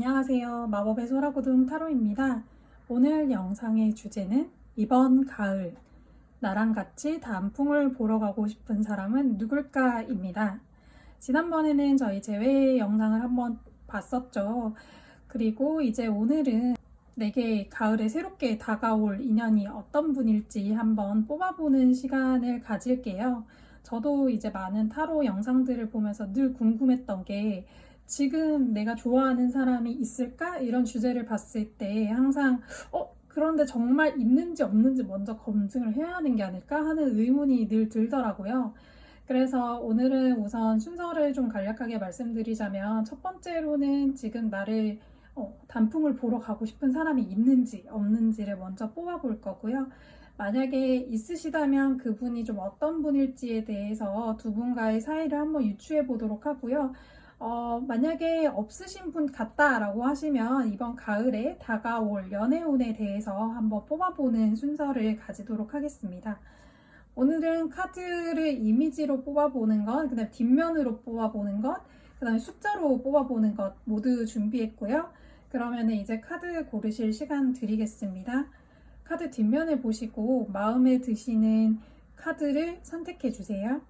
안녕하세요. 마법의 소라고등 타로입니다. 오늘 영상의 주제는 이번 가을 나랑 같이 단풍을 보러 가고 싶은 사람은 누굴까입니다. 지난번에는 저희 재회 영상을 한번 봤었죠. 그리고 이제 오늘은 내게 가을에 새롭게 다가올 인연이 어떤 분일지 한번 뽑아보는 시간을 가질게요. 저도 이제 많은 타로 영상들을 보면서 늘 궁금했던 게 지금 내가 좋아하는 사람이 있을까? 이런 주제를 봤을 때 항상 그런데 정말 있는지 없는지 먼저 검증을 해야 하는 게 아닐까 하는 의문이 늘 들더라고요. 그래서 오늘은 우선 순서를 좀 간략하게 말씀드리자면 첫 번째로는 지금 나를 단풍을 보러 가고 싶은 사람이 있는지 없는지를 먼저 뽑아볼 거고요. 만약에 있으시다면 그분이 좀 어떤 분일지에 대해서 두 분과의 사이를 한번 유추해 보도록 하고요. 만약에 없으신 분 같다라고 하시면 이번 가을에 다가올 연애운에 대해서 한번 뽑아보는 순서를 가지도록 하겠습니다. 오늘은 카드를 이미지로 뽑아보는 것, 그 다음에 뒷면으로 뽑아보는 것, 그 다음에 숫자로 뽑아보는 것 모두 준비했고요. 그러면 이제 카드 고르실 시간 드리겠습니다. 카드 뒷면을 보시고 마음에 드시는 카드를 선택해 주세요.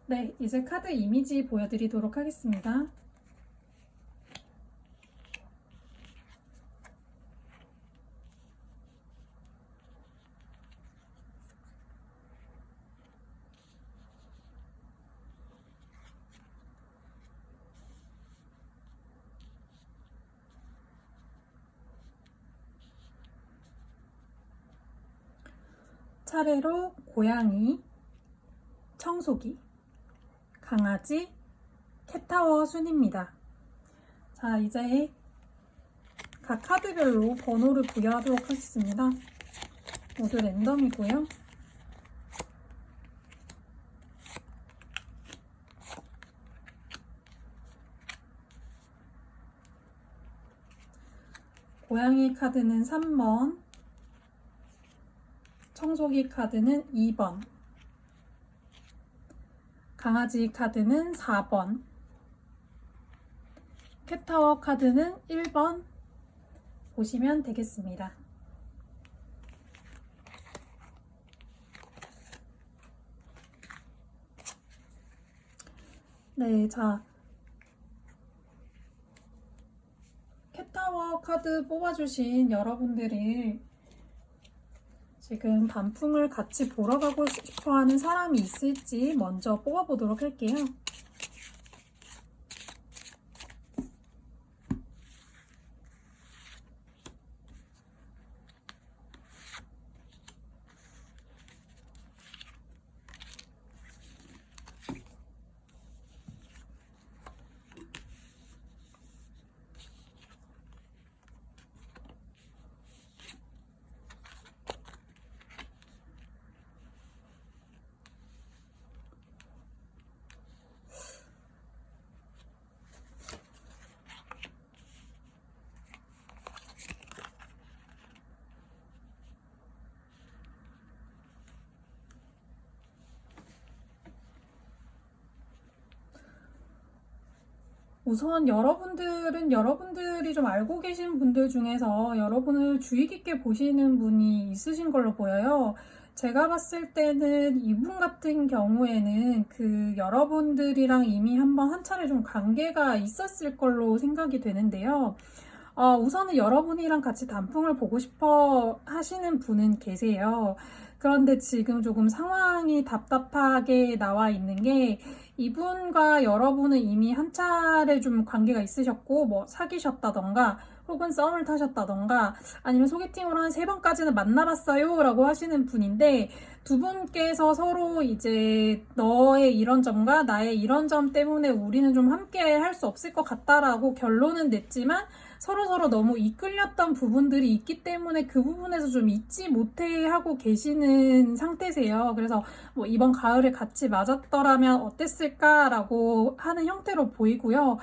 네, 이제 카드 이미지 보여드리도록 하겠습니다. 차례로 고양이, 청소기, 강아지, 캣타워 순입니다. 자, 이제 각 카드별로 번호를 부여하도록 하겠습니다. 모두 랜덤이고요. 고양이 카드는 3번, 청소기 카드는 2번, 강아지 카드는 4번, 캣타워 카드는 1번 보시면 되겠습니다. 네, 자, 캣타워 카드 뽑아주신 여러분들이 지금 단풍을 같이 보러 가고 싶어하는 사람이 있을지 먼저 뽑아보도록 할게요. 우선 여러분들이 좀 알고 계신 분들 중에서 여러분을 주의 깊게 보시는 분이 있으신 걸로 보여요. 제가 봤을 때는 이분 같은 경우에는 그 여러분들이랑 이미 한 차례 좀 관계가 있었을 걸로 생각이 되는데요. 우선은 여러분이랑 같이 단풍을 보고 싶어 하시는 분은 계세요. 그런데 지금 조금 상황이 답답하게 나와 있는 게 이분과 여러분은 이미 한 차례 좀 관계가 있으셨고 뭐 사귀셨다던가 혹은 썸을 타셨다던가 아니면 소개팅으로 한 3번까지는 만나봤어요 라고 하시는 분인데 두 분께서 서로 이제 너의 이런 점과 나의 이런 점 때문에 우리는 좀 함께 할 수 없을 것 같다라고 결론은 냈지만 서로 너무 이끌렸던 부분들이 있기 때문에 그 부분에서 좀 잊지 못해 하고 계시는 상태세요. 그래서 뭐 이번 가을에 같이 맞았더라면 어땠을까라고 하는 형태로 보이고요.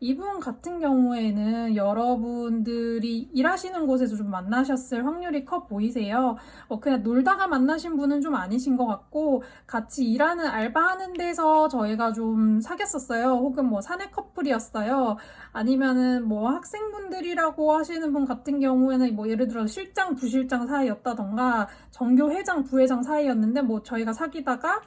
이분 같은 경우에는 여러분들이 일하시는 곳에서 좀 만나셨을 확률이 커 보이세요. 그냥 놀다가 만나신 분은 좀 아니신 것 같고, 같이 일하는 알바하는 데서 저희가 좀 사귀었었어요. 혹은 뭐 사내 커플이었어요. 아니면은 뭐 학생분들이라고 하시는 분 같은 경우에는 뭐 예를 들어 실장, 부실장 사이였다던가 전교 회장, 부회장 사이였는데 뭐 저희가 사귀다가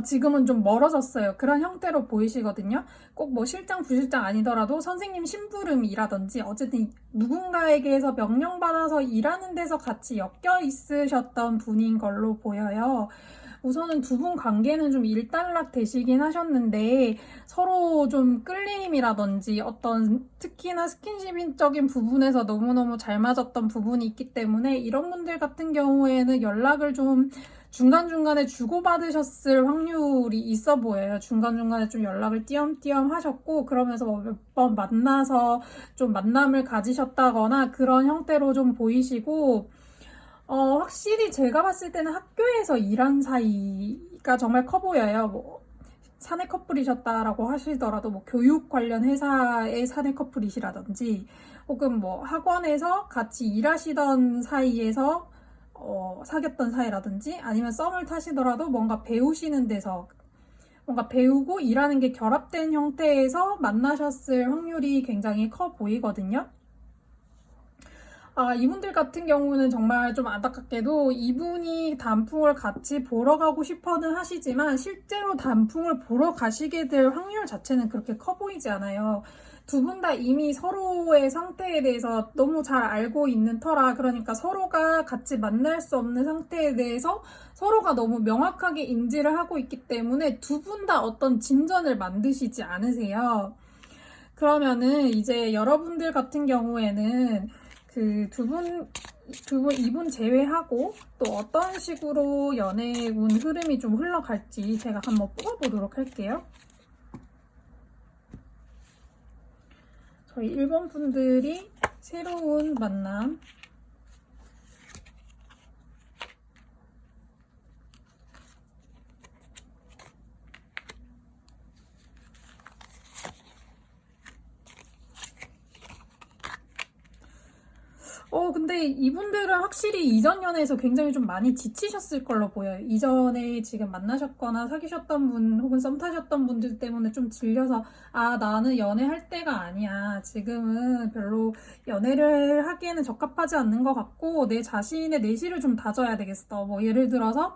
지금은 좀 멀어졌어요. 그런 형태로 보이시거든요. 꼭 뭐 실장, 부실장 아니더라도 선생님 심부름이라든지 어쨌든 누군가에게서 명령받아서 일하는 데서 같이 엮여 있으셨던 분인 걸로 보여요. 우선은 두 분 관계는 좀 일단락 되시긴 하셨는데 서로 좀 끌림이라든지 어떤 특히나 스킨십적인 부분에서 너무너무 잘 맞았던 부분이 있기 때문에 이런 분들 같은 경우에는 연락을 좀 중간중간에 주고받으셨을 확률이 있어 보여요. 중간중간에 좀 연락을 띄엄띄엄 하셨고 그러면서 뭐 몇 번 만나서 좀 만남을 가지셨다거나 그런 형태로 좀 보이시고 확실히 제가 봤을 때는 학교에서 일한 사이가 정말 커 보여요. 뭐 사내 커플이셨다라고 하시더라도 뭐 교육 관련 회사의 사내 커플이시라든지 혹은 뭐 학원에서 같이 일하시던 사이에서 사귀었던 사이라든지 아니면 썸을 타시더라도 뭔가 배우시는 데서 뭔가 배우고 일하는 게 결합된 형태에서 만나셨을 확률이 굉장히 커 보이거든요. 이분들 같은 경우는 정말 좀 안타깝게도 이분이 단풍을 같이 보러 가고 싶어는 하시지만 실제로 단풍을 보러 가시게 될 확률 자체는 그렇게 커 보이지 않아요. 두 분 다 이미 서로의 상태에 대해서 너무 잘 알고 있는 터라 그러니까 서로가 같이 만날 수 없는 상태에 대해서 서로가 너무 명확하게 인지를 하고 있기 때문에 두 분 다 어떤 진전을 만드시지 않으세요. 그러면은 이제 여러분들 같은 경우에는 그 이분 제외하고 또 어떤 식으로 연애운 흐름이 좀 흘러갈지 제가 한번 뽑아보도록 할게요. 저희 1번 분들이 새로운 만남 근데 이분들은 확실히 이전 연애에서 굉장히 좀 많이 지치셨을 걸로 보여요. 이전에 지금 만나셨거나 사귀셨던 분 혹은 썸 타셨던 분들 때문에 좀 질려서 나는 연애할 때가 아니야. 지금은 별로 연애를 하기에는 적합하지 않는 것 같고 내 자신의 내실을 좀 다져야 되겠어. 뭐 예를 들어서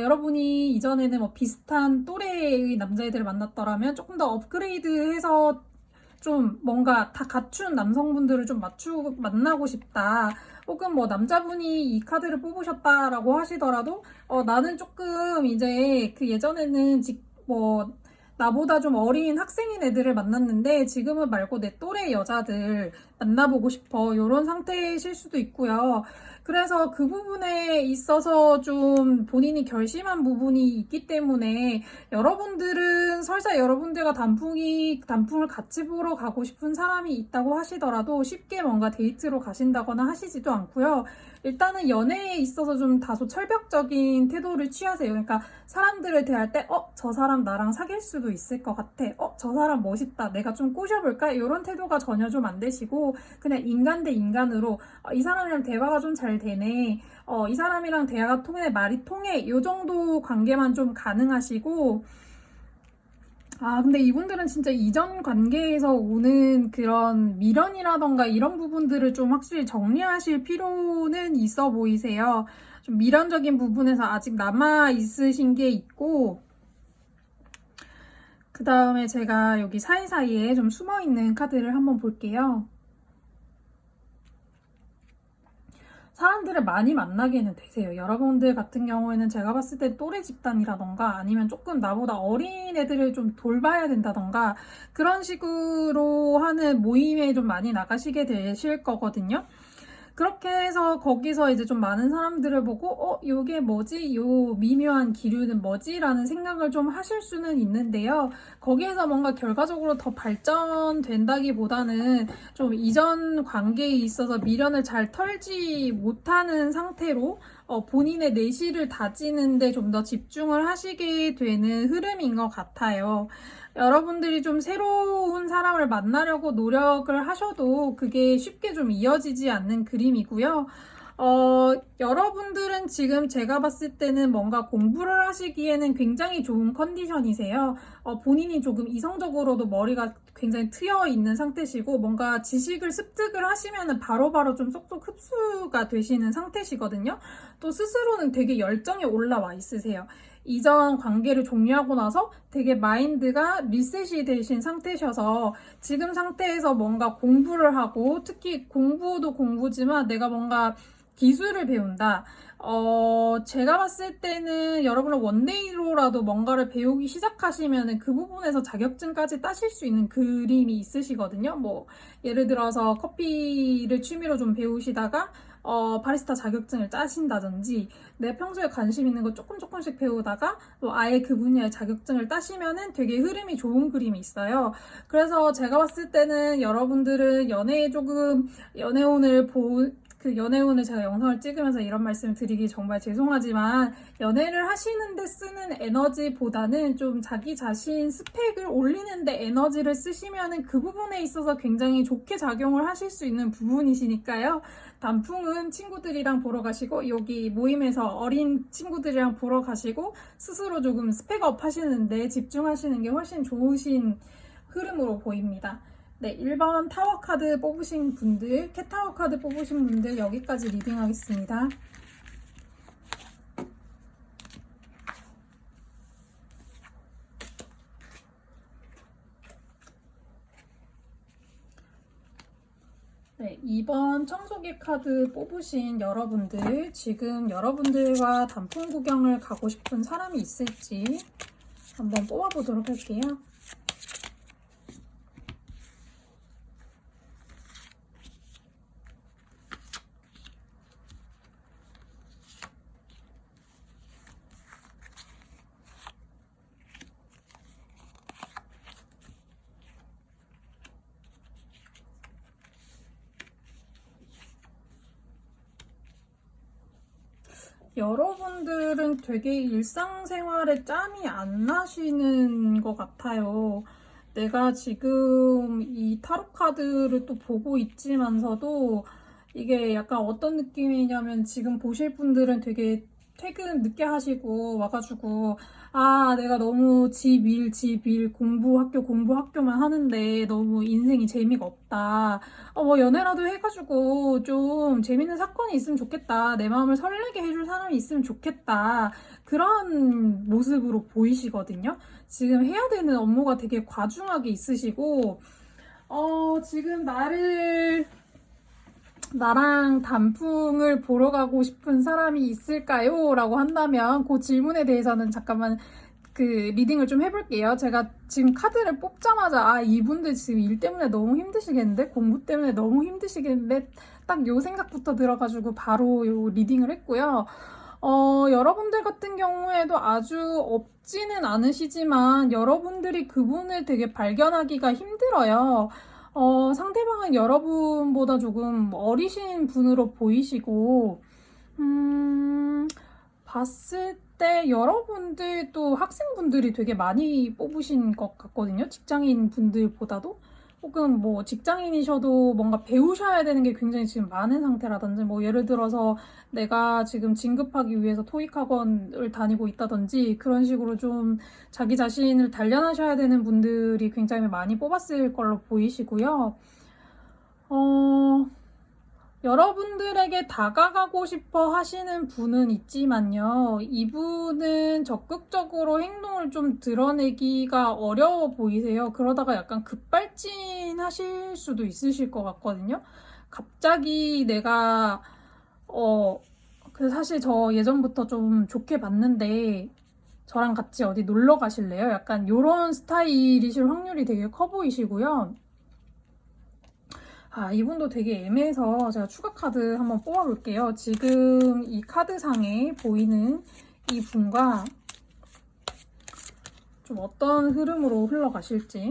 여러분이 이전에는 뭐 비슷한 또래의 남자애들을 만났더라면 조금 더 업그레이드해서 좀 뭔가 다 갖춘 남성분들을 좀 만나고 싶다. 혹은 뭐 남자분이 이 카드를 뽑으셨다라고 하시더라도 나는 조금 이제 그 예전에는 나보다 좀 어린 학생인 애들을 만났는데 지금은 말고 내 또래 여자들 만나보고 싶어. 이런 상태이실 수도 있고요. 그래서 그 부분에 있어서 좀 본인이 결심한 부분이 있기 때문에 여러분들은 설사 여러분들과 단풍을 같이 보러 가고 싶은 사람이 있다고 하시더라도 쉽게 뭔가 데이트로 가신다거나 하시지도 않고요. 일단은 연애에 있어서 좀 다소 철벽적인 태도를 취하세요. 그러니까 사람들을 대할 때 저 사람 나랑 사귈 수도 있을 것 같아. 저 사람 멋있다. 내가 좀 꼬셔볼까? 이런 태도가 전혀 좀 안 되시고 그냥 인간 대 인간으로 이 사람이랑 대화가 좀 잘 되네. 이 사람이랑 대화가 통해, 말이 통해. 이 정도 관계만 좀 가능하시고 근데 이분들은 진짜 이전 관계에서 오는 그런 미련이라던가 이런 부분들을 좀 확실히 정리하실 필요는 있어 보이세요. 좀 미련적인 부분에서 아직 남아 있으신 게 있고 그 다음에 제가 여기 사이사이에 좀 숨어있는 카드를 한번 볼게요. 사람들을 많이 만나게는 되세요. 여러분들 같은 경우에는 제가 봤을 때 또래 집단이라던가 아니면 조금 나보다 어린 애들을 좀 돌봐야 된다던가 그런 식으로 하는 모임에 좀 많이 나가시게 되실 거거든요. 그렇게 해서 거기서 이제 좀 많은 사람들을 보고 요게 뭐지? 요 미묘한 기류는 뭐지? 라는 생각을 좀 하실 수는 있는데요. 거기에서 뭔가 결과적으로 더 발전된다기보다는 좀 이전 관계에 있어서 미련을 잘 털지 못하는 상태로 본인의 내실을 다지는데 좀 더 집중을 하시게 되는 흐름인 것 같아요. 여러분들이 좀 새로운 사람을 만나려고 노력을 하셔도 그게 쉽게 좀 이어지지 않는 그림이고요. 여러분들은 지금 제가 봤을 때는 뭔가 공부를 하시기에는 굉장히 좋은 컨디션이세요. 본인이 조금 이성적으로도 머리가 굉장히 트여 있는 상태시고, 뭔가 지식을 습득을 하시면은 바로바로 좀 쏙쏙 흡수가 되시는 상태시거든요. 또 스스로는 되게 열정이 올라와 있으세요. 이전 관계를 종료하고 나서 되게 마인드가 리셋이 되신 상태셔서 지금 상태에서 뭔가 공부를 하고, 특히 공부도 공부지만 내가 뭔가 기술을 배운다. 제가 봤을 때는 여러분은 원데이로라도 뭔가를 배우기 시작하시면은 그 부분에서 자격증까지 따실 수 있는 그림이 있으시거든요. 뭐, 예를 들어서 커피를 취미로 좀 배우시다가, 바리스타 자격증을 따신다든지, 내 평소에 관심 있는 거 조금씩 배우다가, 아예 그 분야의 자격증을 따시면은 되게 흐름이 좋은 그림이 있어요. 그래서 제가 봤을 때는 여러분들은 연애운을 제가 영상을 찍으면서 이런 말씀을 드리기 정말 죄송하지만, 연애를 하시는데 쓰는 에너지보다는 좀 자기 자신 스펙을 올리는데 에너지를 쓰시면은 그 부분에 있어서 굉장히 좋게 작용을 하실 수 있는 부분이시니까요. 단풍은 친구들이랑 보러 가시고, 여기 모임에서 어린 친구들이랑 보러 가시고, 스스로 조금 스펙업 하시는데 집중하시는 게 훨씬 좋으신 흐름으로 보입니다. 네, 1번 타워 카드 뽑으신 분들, 캣타워 카드 뽑으신 분들 여기까지 리딩하겠습니다. 네, 2번 청소기 카드 뽑으신 여러분들, 지금 여러분들과 단풍 구경을 가고 싶은 사람이 있을지 한번 뽑아보도록 할게요. 여러분들은 되게 일상생활에 짬이 안 나시는 것 같아요. 내가 지금 이 타로 카드를 또 보고 있지만서도 이게 약간 어떤 느낌이냐면, 지금 보실 분들은 되게 퇴근 늦게 하시고 와가지고, 내가 너무 집 일, 공부 학교만 하는데 너무 인생이 재미가 없다. 뭐 연애라도 해가지고 좀 재밌는 사건이 있으면 좋겠다. 내 마음을 설레게 해줄 사람이 있으면 좋겠다. 그런 모습으로 보이시거든요. 지금 해야 되는 업무가 되게 과중하게 있으시고, 지금 나랑 단풍을 보러 가고 싶은 사람이 있을까요? 라고 한다면 그 질문에 대해서는 잠깐만 그 리딩을 좀 해볼게요. 제가 지금 카드를 뽑자마자 이분들 지금 일 때문에 너무 힘드시겠는데? 공부 때문에 너무 힘드시겠는데? 딱 요 생각부터 들어가지고 바로 요 리딩을 했고요. 여러분들 같은 경우에도 아주 없지는 않으시지만 여러분들이 그분을 되게 발견하기가 힘들어요. 상대방은 여러분보다 조금 어리신 분으로 보이시고, 봤을 때 여러분들도 학생분들이 되게 많이 뽑으신 것 같거든요. 직장인 분들보다도. 혹은 뭐 직장인이셔도 뭔가 배우셔야 되는 게 굉장히 지금 많은 상태라든지, 뭐 예를 들어서 내가 지금 진급하기 위해서 토익 학원을 다니고 있다든지, 그런 식으로 좀 자기 자신을 단련하셔야 되는 분들이 굉장히 많이 뽑았을 걸로 보이시고요. 여러분들에게 다가가고 싶어 하시는 분은 있지만요. 이분은 적극적으로 행동을 좀 드러내기가 어려워 보이세요. 그러다가 약간 급발진 하실 수도 있으실 것 같거든요. 갑자기 내가, 사실 저 예전부터 좀 좋게 봤는데, 저랑 같이 어디 놀러 가실래요? 약간 요런 스타일이실 확률이 되게 커 보이시고요. 이분도 되게 애매해서 제가 추가 카드 한번 뽑아볼게요. 지금 이 카드상에 보이는 이 분과 좀 어떤 흐름으로 흘러가실지.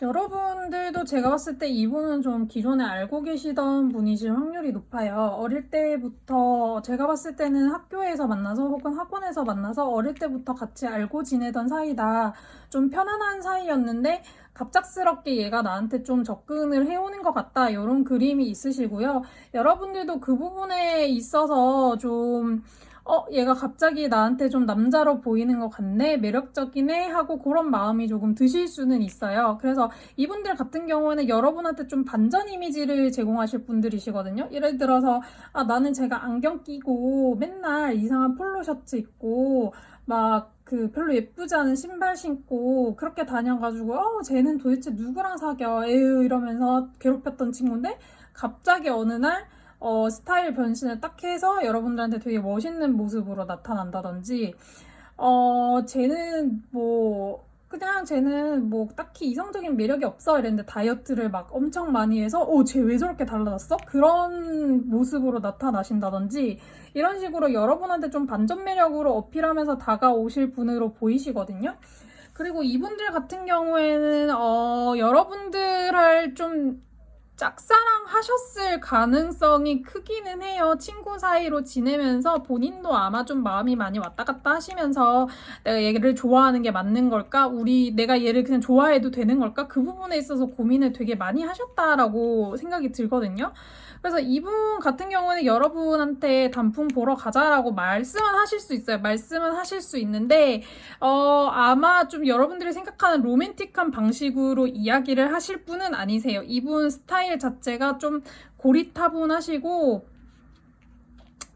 여러분들도 제가 봤을 때 이분은 좀 기존에 알고 계시던 분이실 확률이 높아요. 어릴 때부터 제가 봤을 때는 학교에서 만나서 혹은 학원에서 만나서 어릴 때부터 같이 알고 지내던 사이다. 좀 편안한 사이였는데 갑작스럽게 얘가 나한테 좀 접근을 해오는 것 같다. 이런 그림이 있으시고요. 여러분들도 그 부분에 있어서 좀 얘가 갑자기 나한테 좀 남자로 보이는 것 같네? 매력적이네? 하고 그런 마음이 조금 드실 수는 있어요. 그래서 이분들 같은 경우에는 여러분한테 좀 반전 이미지를 제공하실 분들이시거든요. 예를 들어서, 나는 제가 안경 끼고 맨날 이상한 폴로 셔츠 입고, 별로 예쁘지 않은 신발 신고 그렇게 다녀가지고, 쟤는 도대체 누구랑 사겨? 에휴, 이러면서 괴롭혔던 친구인데, 갑자기 어느 날, 스타일 변신을 딱 해서 여러분들한테 되게 멋있는 모습으로 나타난다든지, 쟤는 딱히 이성적인 매력이 없어. 이랬는데 다이어트를 막 엄청 많이 해서, 쟤 왜 저렇게 달라졌어? 그런 모습으로 나타나신다든지, 이런 식으로 여러분한테 좀 반전 매력으로 어필하면서 다가오실 분으로 보이시거든요. 그리고 이분들 같은 경우에는, 여러분들을 좀 짝사랑하셨을 가능성이 크기는 해요. 친구 사이로 지내면서 본인도 아마 좀 마음이 많이 왔다 갔다 하시면서 내가 얘를 좋아하는 게 맞는 걸까? 내가 얘를 그냥 좋아해도 되는 걸까? 그 부분에 있어서 고민을 되게 많이 하셨다라고 생각이 들거든요. 그래서 이분 같은 경우는 여러분한테 단풍 보러 가자라고 말씀은 하실 수 있어요. 말씀은 하실 수 있는데 아마 좀 여러분들이 생각하는 로맨틱한 방식으로 이야기를 하실 분은 아니세요. 이분 스타일 자체가 좀 고리타분하시고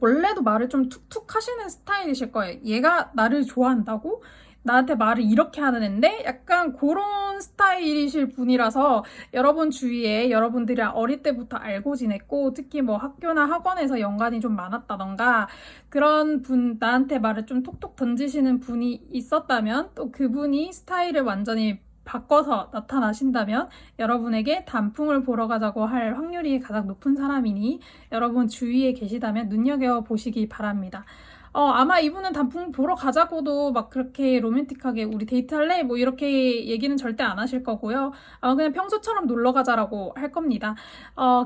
원래도 말을 좀 툭툭 하시는 스타일이실 거예요. 얘가 나를 좋아한다고? 나한테 말을 이렇게 하는 앤데 약간 그런 스타일이실 분이라서 여러분 주위에 여러분들이 어릴 때부터 알고 지냈고 특히 뭐 학교나 학원에서 연관이 좀 많았다던가 그런 분 나한테 말을 좀 톡톡 던지시는 분이 있었다면 또 그분이 스타일을 완전히 바꿔서 나타나신다면 여러분에게 단풍을 보러 가자고 할 확률이 가장 높은 사람이니 여러분 주위에 계시다면 눈여겨보시기 바랍니다. 아마 이분은 단풍 보러 가자고도 막 그렇게 로맨틱하게 우리 데이트할래? 뭐 이렇게 얘기는 절대 안 하실 거고요. 그냥 평소처럼 놀러 가자라고 할 겁니다.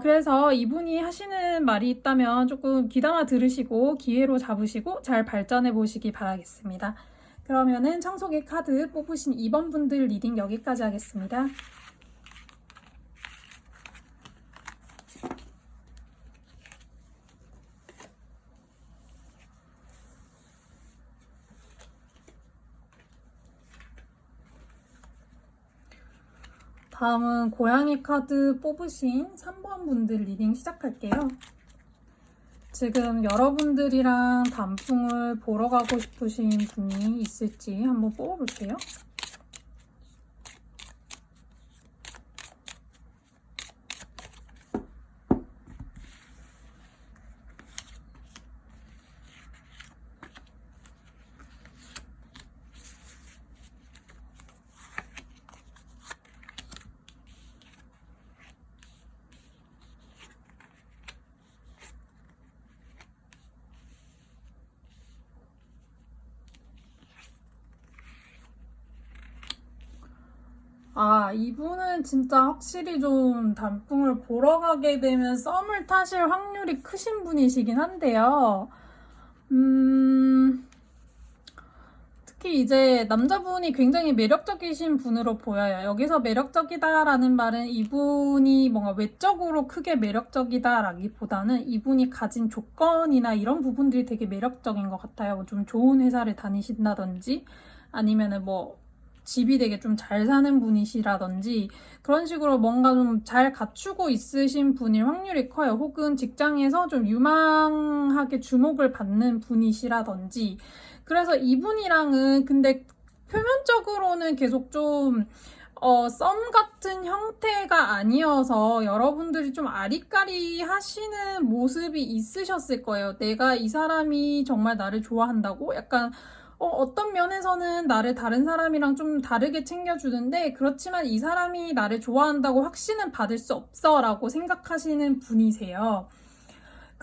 그래서 이분이 하시는 말이 있다면 조금 귀담아 들으시고 기회로 잡으시고 잘 발전해 보시기 바라겠습니다. 그러면은 청소기 카드 뽑으신 2번 분들 리딩 여기까지 하겠습니다. 다음은 고양이 카드 뽑으신 3번 분들 리딩 시작할게요. 지금 여러분들이랑 단풍을 보러 가고 싶으신 분이 있을지 한번 뽑아볼게요. 이분은 진짜 확실히 좀 단풍을 보러 가게 되면 썸을 타실 확률이 크신 분이시긴 한데요. 특히 이제 남자분이 굉장히 매력적이신 분으로 보여요. 여기서 매력적이다라는 말은 이분이 뭔가 외적으로 크게 매력적이다라기보다는 이분이 가진 조건이나 이런 부분들이 되게 매력적인 것 같아요. 좀 좋은 회사를 다니신다든지 아니면은 집이 되게 좀 잘 사는 분이시라든지 그런 식으로 뭔가 좀 잘 갖추고 있으신 분일 확률이 커요. 혹은 직장에서 좀 유망하게 주목을 받는 분이시라든지 그래서 이분이랑은 근데 표면적으로는 계속 좀 썸 같은 형태가 아니어서 여러분들이 좀 아리까리 하시는 모습이 있으셨을 거예요. 내가 이 사람이 정말 나를 좋아한다고? 약간 어떤 면에서는 나를 다른 사람이랑 좀 다르게 챙겨주는데 그렇지만 이 사람이 나를 좋아한다고 확신은 받을 수 없어 라고 생각하시는 분이세요.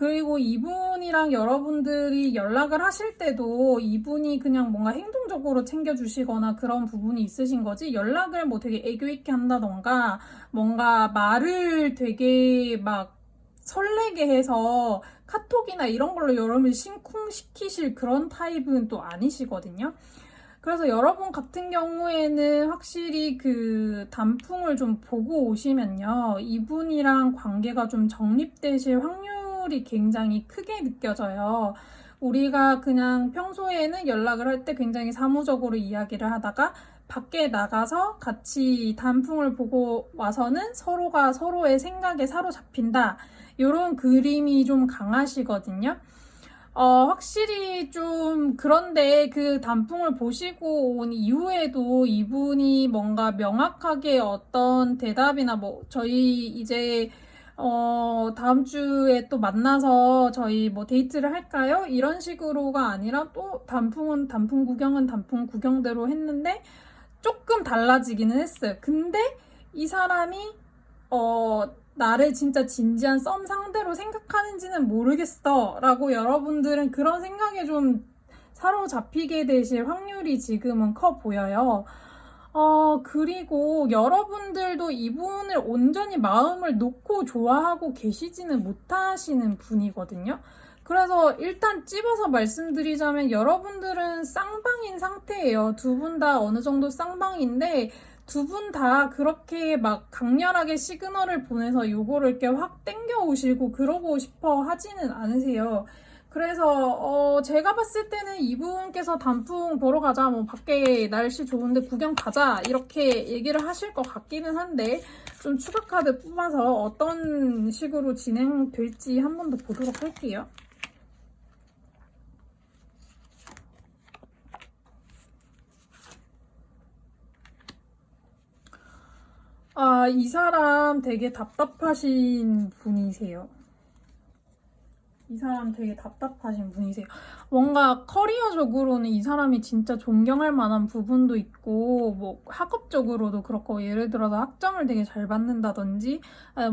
그리고 이분이랑 여러분들이 연락을 하실 때도 이분이 그냥 뭔가 행동적으로 챙겨주시거나 그런 부분이 있으신 거지, 연락을 뭐 되게 애교 있게 한다던가 뭔가 말을 되게 막 설레게 해서 카톡이나 이런 걸로 여러분을 심쿵시키실 그런 타입은 또 아니시거든요. 그래서 여러분 같은 경우에는 확실히 그 단풍을 좀 보고 오시면요, 이분이랑 관계가 좀 정립되실 확률이 굉장히 크게 느껴져요. 우리가 그냥 평소에는 연락을 할 때 굉장히 사무적으로 이야기를 하다가 밖에 나가서 같이 단풍을 보고 와서는 서로가 서로의 생각에 사로잡힌다, 이런 그림이 좀 강하시거든요. 확실히 좀 그런데 그 단풍을 보시고 온 이후에도 이분이 뭔가 명확하게 어떤 대답이나 뭐 저희 이제 다음 주에 또 만나서 저희 뭐 데이트를 할까요? 이런 식으로가 아니라 또 단풍은 단풍 구경은 단풍 구경대로 했는데 조금 달라지기는 했어요. 근데 이 사람이 나를 진짜 진지한 썸 상대로 생각하는지는 모르겠어 라고 여러분들은 그런 생각에 좀 사로잡히게 되실 확률이 지금은 커 보여요. 그리고 여러분들도 이분을 온전히 마음을 놓고 좋아하고 계시지는 못하시는 분이거든요. 그래서 일단 찝어서 말씀드리자면 여러분들은 쌍방인 상태예요. 두 분 다 어느 정도 쌍방인데 두 분 다 그렇게 막 강렬하게 시그널을 보내서 요거를 이렇게 확 땡겨 오시고 그러고 싶어 하지는 않으세요. 그래서 제가 봤을 때는 이분께서 단풍 보러 가자, 뭐 밖에 날씨 좋은데 구경 가자 이렇게 얘기를 하실 것 같기는 한데, 좀 추가 카드 뽑아서 어떤 식으로 진행될지 한 번 더 보도록 할게요. 이 사람 되게 답답하신 분이세요. 이 사람 되게 답답하신 분이세요. 뭔가 커리어적으로는 이 사람이 진짜 존경할 만한 부분도 있고, 뭐 학업적으로도 그렇고, 예를 들어서 학점을 되게 잘 받는다든지,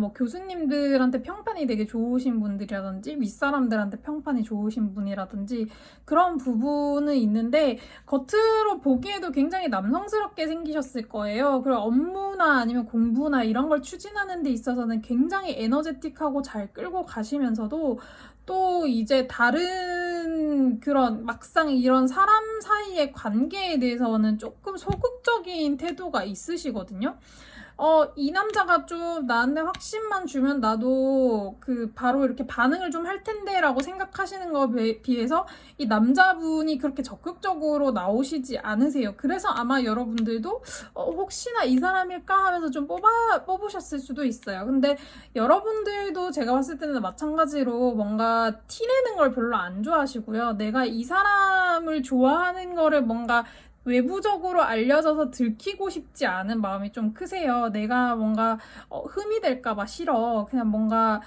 뭐 교수님들한테 평판이 되게 좋으신 분들이라든지, 윗사람들한테 평판이 좋으신 분이라든지 그런 부분은 있는데, 겉으로 보기에도 굉장히 남성스럽게 생기셨을 거예요. 그리고 업무나 아니면 공부나 이런 걸 추진하는 데 있어서는 굉장히 에너제틱하고 잘 끌고 가시면서도, 또 이제 다른 그런 막상 이런 사람 사이의 관계에 대해서는 조금 소극적인 태도가 있으시거든요. 이 남자가 좀 나한테 확신만 주면 나도 그 바로 이렇게 반응을 좀 할 텐데 라고 생각하시는 거에 비해서 이 남자분이 그렇게 적극적으로 나오시지 않으세요. 그래서 아마 여러분들도 혹시나 이 사람일까 하면서 좀 뽑으셨을 수도 있어요. 근데 여러분들도 제가 봤을 때는 마찬가지로 뭔가 티내는 걸 별로 안 좋아하시고요. 내가 이 사람을 좋아하는 거를 뭔가 외부적으로 알려져서 들키고 싶지 않은 마음이 좀 크세요. 내가 뭔가 흠이 될까봐 싫어. 그냥 뭔가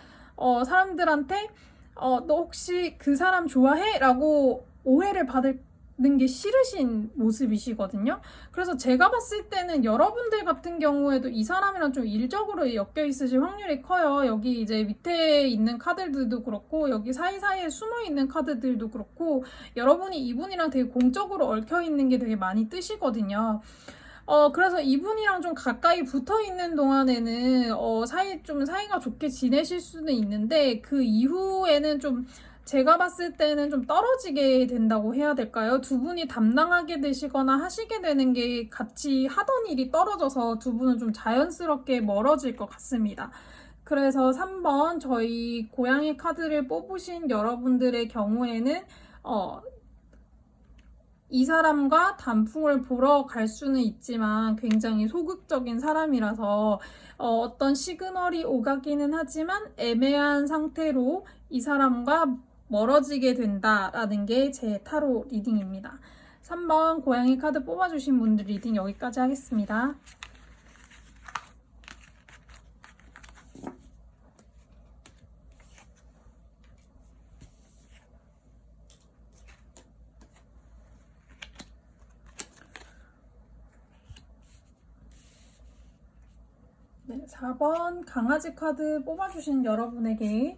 사람들한테 너 혹시 그 사람 좋아해? 라고 오해를 받는 게 싫으신 모습이시거든요. 그래서 제가 봤을 때는 여러분들 같은 경우에도 이 사람이랑 좀 일적으로 엮여 있으실 확률이 커요. 여기 이제 밑에 있는 카드들도 그렇고, 여기 사이사이에 숨어 있는 카드들도 그렇고, 여러분이 이분이랑 되게 공적으로 얽혀 있는 게 되게 많이 뜨시거든요. 그래서 이분이랑 좀 가까이 붙어 있는 동안에는 사이가 좋게 지내실 수는 있는데, 그 이후에는 좀 제가 봤을 때는 좀 떨어지게 된다고 해야 될까요? 두 분이 담당하게 되시거나 하시게 되는 게 같이 하던 일이 떨어져서 두 분은 좀 자연스럽게 멀어질 것 같습니다. 그래서 3번 저희 고양이 카드를 뽑으신 여러분들의 경우에는 이 사람과 단풍을 보러 갈 수는 있지만 굉장히 소극적인 사람이라서 어떤 시그널이 오가기는 하지만 애매한 상태로 이 사람과 멀어지게 된다라는 게 제 타로 리딩입니다. 3번 고양이 카드 뽑아주신 분들 리딩 여기까지 하겠습니다. 네, 4번 강아지 카드 뽑아주신 여러분에게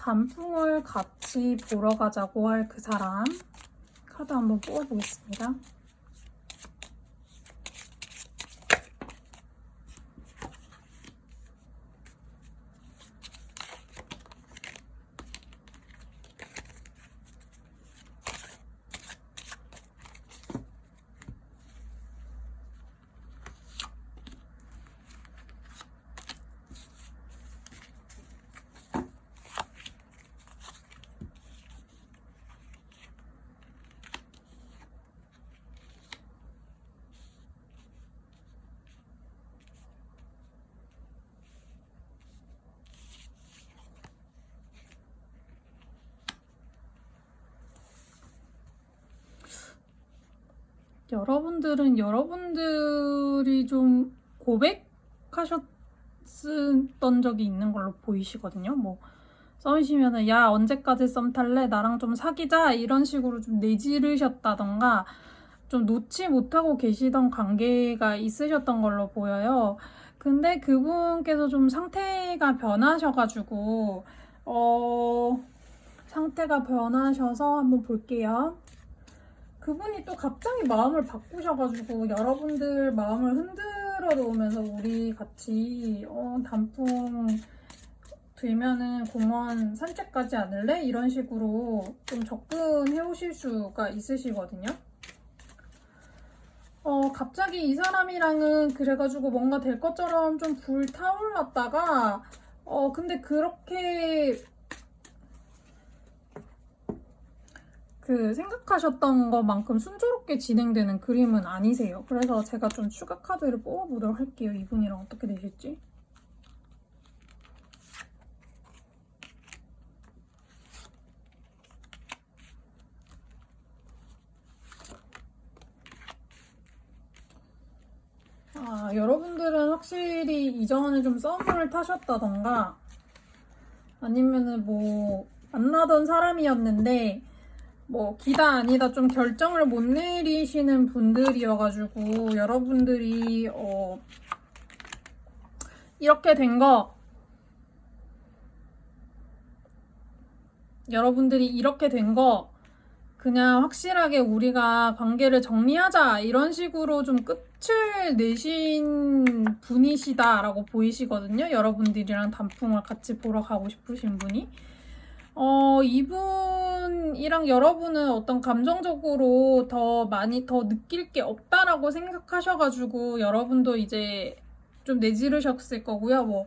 단풍을 같이 보러 가자고 할 그 사람 카드 한번 뽑아보겠습니다. 여러분들은 여러분들이 좀 고백하셨던 적이 있는 걸로 보이시거든요. 뭐 썸이시면은 야 언제까지 썸 탈래? 나랑 좀 사귀자 이런 식으로 좀 내지르셨다던가 좀 놓지 못하고 계시던 관계가 있으셨던 걸로 보여요. 근데 그분께서 좀 상태가 변하셔가지고 상태가 변하셔서 한번 볼게요. 그분이 또 갑자기 마음을 바꾸셔가지고 여러분들 마음을 흔들어 놓으면서 우리 같이 단풍 들면은 공원 산책 가지 않을래? 이런 식으로 좀 접근해 오실 수가 있으시거든요. 갑자기 이 사람이랑은 그래가지고 뭔가 될 것처럼 좀 불타올랐다가 근데 그렇게 생각하셨던 것만큼 순조롭게 진행되는 그림은 아니세요. 그래서 제가 좀 추가 카드를 뽑아보도록 할게요. 이분이랑 어떻게 되실지. 여러분들은 확실히 이전에 좀 썸을 타셨다던가 아니면은 뭐 만나던 사람이었는데 뭐 기다 아니다 좀 결정을 못 내리시는 분들이어가지고 여러분들이 이렇게 된 거 그냥 확실하게 우리가 관계를 정리하자 이런 식으로 좀 끝을 내신 분이시다라고 보이시거든요. 여러분들이랑 단풍을 같이 보러 가고 싶으신 분이. 이분이랑 여러분은 어떤 감정적으로 더 많이 더 느낄 게 없다라고 생각하셔가지고 여러분도 이제 좀 내지르셨을 거고요. 뭐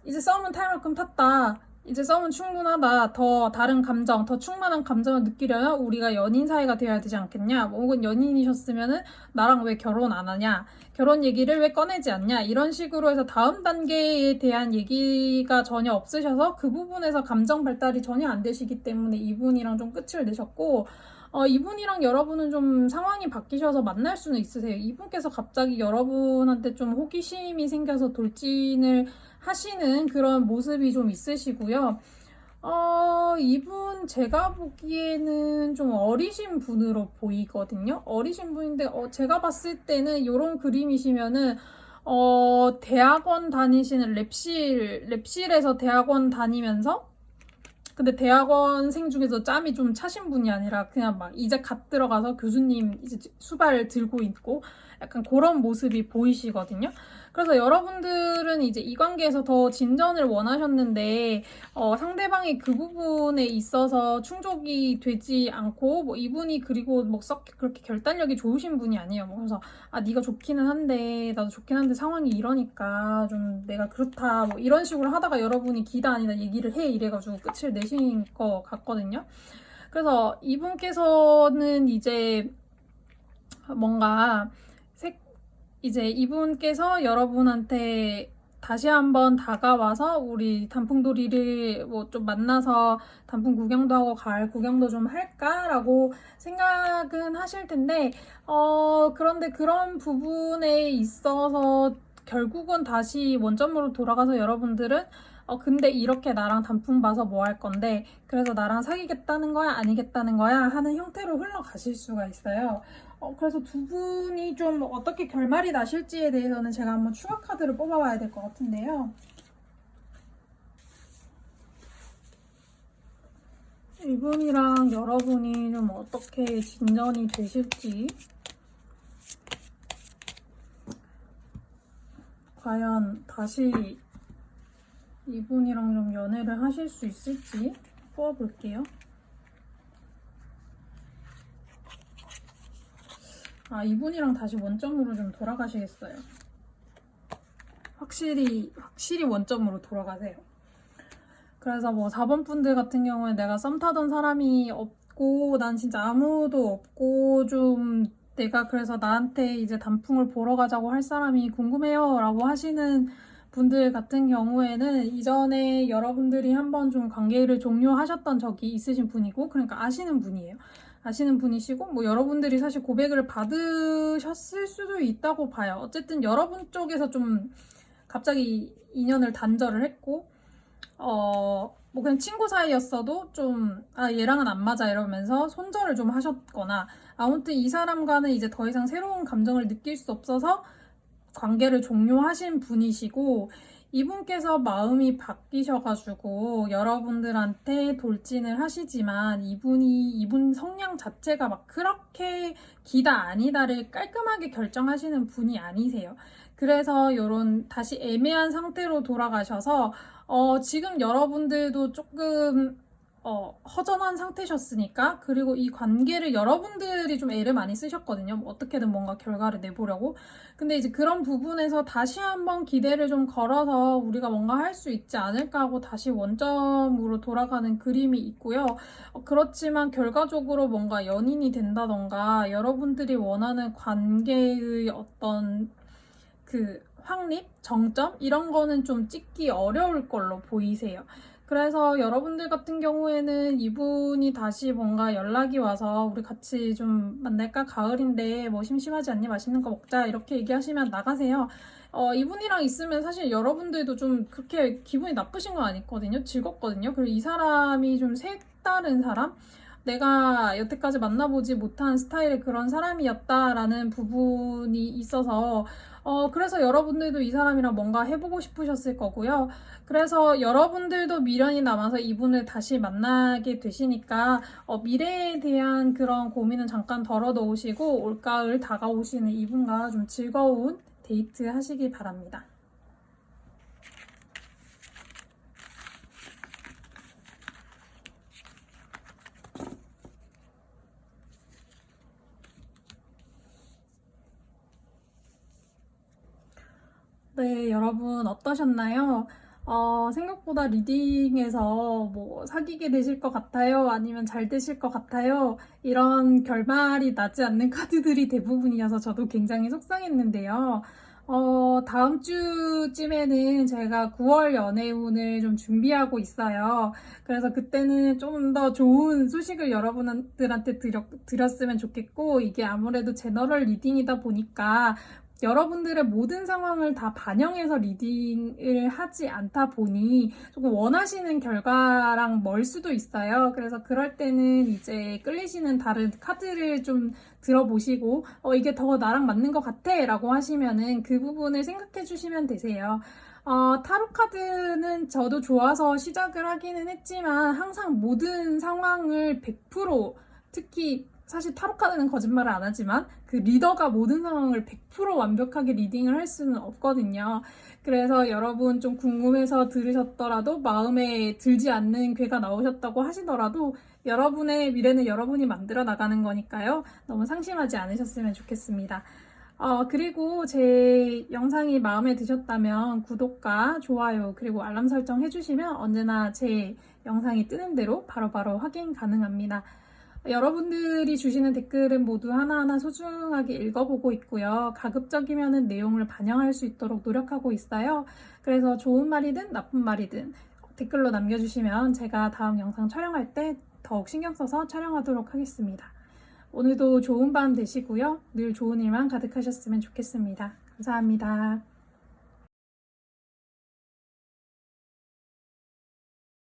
이제 썸은 탈 만큼 탔다. 이제 썸은 충분하다. 더 다른 감정, 더 충만한 감정을 느끼려면 우리가 연인 사이가 되어야 되지 않겠냐? 뭐 혹은 연인이셨으면은 나랑 왜 결혼 안 하냐? 결혼 얘기를 왜 꺼내지 않냐? 이런 식으로 해서 다음 단계에 대한 얘기가 전혀 없으셔서 그 부분에서 감정 발달이 전혀 안 되시기 때문에 이분이랑 좀 끝을 내셨고 이분이랑 여러분은 좀 상황이 바뀌셔서 만날 수는 있으세요. 이분께서 갑자기 여러분한테 좀 호기심이 생겨서 돌진을 하시는 그런 모습이 좀 있으시고요. 이분 제가 보기에는 좀 어리신 분으로 보이거든요. 어리신 분인데 제가 봤을 때는 이런 그림이시면은 대학원 다니시는 랩실에서 대학원 다니면서 근데 대학원생 중에서 짬이 좀 차신 분이 아니라 그냥 막 이제 갓 들어가서 교수님 이제 수발 들고 있고 약간 그런 모습이 보이시거든요. 그래서 여러분들은 이제 이 관계에서 더 진전을 원하셨는데 상대방이 그 부분에 있어서 충족이 되지 않고 뭐 이분이 그리고 뭐 썩 그렇게 결단력이 좋으신 분이 아니에요. 뭐 그래서 네가 좋기는 한데 나도 좋긴 한데 상황이 이러니까 좀 내가 그렇다 뭐 이런 식으로 하다가 여러분이 기다 아니다 얘기를 해 이래가지고 끝을 내신 것 같거든요. 그래서 이분께서는 이제 뭔가 이제 이분께서 여러분한테 다시 한번 다가와서 우리 단풍돌이를 뭐 좀 만나서 단풍 구경도 하고 가을 구경도 좀 할까라고 생각은 하실 텐데 그런데 그런 부분에 있어서 결국은 다시 원점으로 돌아가서 여러분들은 근데 이렇게 나랑 단풍 봐서 뭐 할 건데 그래서 나랑 사귀겠다는 거야 아니겠다는 거야 하는 형태로 흘러가실 수가 있어요. 그래서 두 분이 좀 어떻게 결말이 나실지에 대해서는 제가 한번 추가 카드를 뽑아봐야 될 것 같은데요. 이분이랑 여러분이 좀 어떻게 진전이 되실지, 과연 다시 이분이랑 좀 연애를 하실 수 있을지 뽑아볼게요. 이분이랑 다시 원점으로 좀 돌아가시겠어요. 확실히 원점으로 돌아가세요. 그래서 뭐 4번 분들 같은 경우에 내가 썸 타던 사람이 없고 난 진짜 아무도 없고 좀 내가 그래서 나한테 이제 단풍을 보러 가자고 할 사람이 궁금해요 라고 하시는 분들 같은 경우에는 이전에 여러분들이 한번 좀 관계를 종료하셨던 적이 있으신 분이고, 그러니까 아시는 분이에요. 아시는 분이시고, 뭐 여러분들이 사실 고백을 받으셨을 수도 있다고 봐요. 어쨌든 여러분 쪽에서 좀 갑자기 인연을 단절을 했고, 뭐 그냥 친구 사이였어도 좀, 얘랑은 안 맞아 이러면서 손절을 좀 하셨거나, 아무튼 이 사람과는 이제 더 이상 새로운 감정을 느낄 수 없어서 관계를 종료하신 분이시고, 이분께서 마음이 바뀌셔가지고 여러분들한테 돌진을 하시지만 이분 성향 자체가 막 그렇게 기다 아니다를 깔끔하게 결정하시는 분이 아니세요. 그래서 이런 다시 애매한 상태로 돌아가셔서 지금 여러분들도 조금 허전한 상태셨으니까, 그리고 이 관계를 여러분들이 좀 애를 많이 쓰셨거든요. 뭐 어떻게든 뭔가 결과를 내보려고. 근데 이제 그런 부분에서 다시 한번 기대를 좀 걸어서 우리가 뭔가 할 수 있지 않을까 하고 다시 원점으로 돌아가는 그림이 있고요. 그렇지만 결과적으로 뭔가 연인이 된다던가 여러분들이 원하는 관계의 어떤 그 확립, 정점 이런 거는 좀 찍기 어려울 걸로 보이세요. 그래서 여러분들 같은 경우에는 이분이 다시 뭔가 연락이 와서 우리 같이 좀 만날까? 가을인데 뭐 심심하지 않니? 맛있는 거 먹자 이렇게 얘기하시면 나가세요. 이분이랑 있으면 사실 여러분들도 좀 그렇게 기분이 나쁘신 건 아니거든요. 즐겁거든요. 그리고 이 사람이 좀 색다른 사람? 내가 여태까지 만나보지 못한 스타일의 그런 사람이었다라는 부분이 있어서 그래서 여러분들도 이 사람이랑 뭔가 해보고 싶으셨을 거고요. 그래서 여러분들도 미련이 남아서 이분을 다시 만나게 되시니까 미래에 대한 그런 고민은 잠깐 덜어놓으시고 올가을 다가오시는 이분과 좀 즐거운 데이트 하시길 바랍니다. 네, 여러분 어떠셨나요? 생각보다 리딩에서 뭐 사귀게 되실 것 같아요? 아니면 잘 되실 것 같아요? 이런 결말이 나지 않는 카드들이 대부분이어서 저도 굉장히 속상했는데요. 다음 주쯤에는 제가 9월 연애운을 좀 준비하고 있어요. 그래서 그때는 좀 더 좋은 소식을 여러분들한테 드렸으면 좋겠고, 이게 아무래도 제너럴 리딩이다 보니까 여러분들의 모든 상황을 다 반영해서 리딩을 하지 않다 보니 조금 원하시는 결과랑 멀 수도 있어요. 그래서 그럴 때는 이제 끌리시는 다른 카드를 좀 들어보시고 이게 더 나랑 맞는 것 같아 라고 하시면은 그 부분을 생각해 주시면 되세요. 타로 카드는 저도 좋아서 시작을 하기는 했지만 항상 모든 상황을 100% 특히 사실 타로 카드는 거짓말을 안 하지만 그 리더가 모든 상황을 100% 완벽하게 리딩을 할 수는 없거든요. 그래서 여러분 좀 궁금해서 들으셨더라도 마음에 들지 않는 괴가 나오셨다고 하시더라도 여러분의 미래는 여러분이 만들어 나가는 거니까요. 너무 상심하지 않으셨으면 좋겠습니다. 그리고 제 영상이 마음에 드셨다면 구독과 좋아요 그리고 알람 설정 해주시면 언제나 제 영상이 뜨는 대로 바로바로 확인 가능합니다. 여러분들이 주시는 댓글은 모두 하나하나 소중하게 읽어보고 있고요. 가급적이면 내용을 반영할 수 있도록 노력하고 있어요. 그래서 좋은 말이든 나쁜 말이든 댓글로 남겨주시면 제가 다음 영상 촬영할 때 더욱 신경 써서 촬영하도록 하겠습니다. 오늘도 좋은 밤 되시고요. 늘 좋은 일만 가득하셨으면 좋겠습니다. 감사합니다.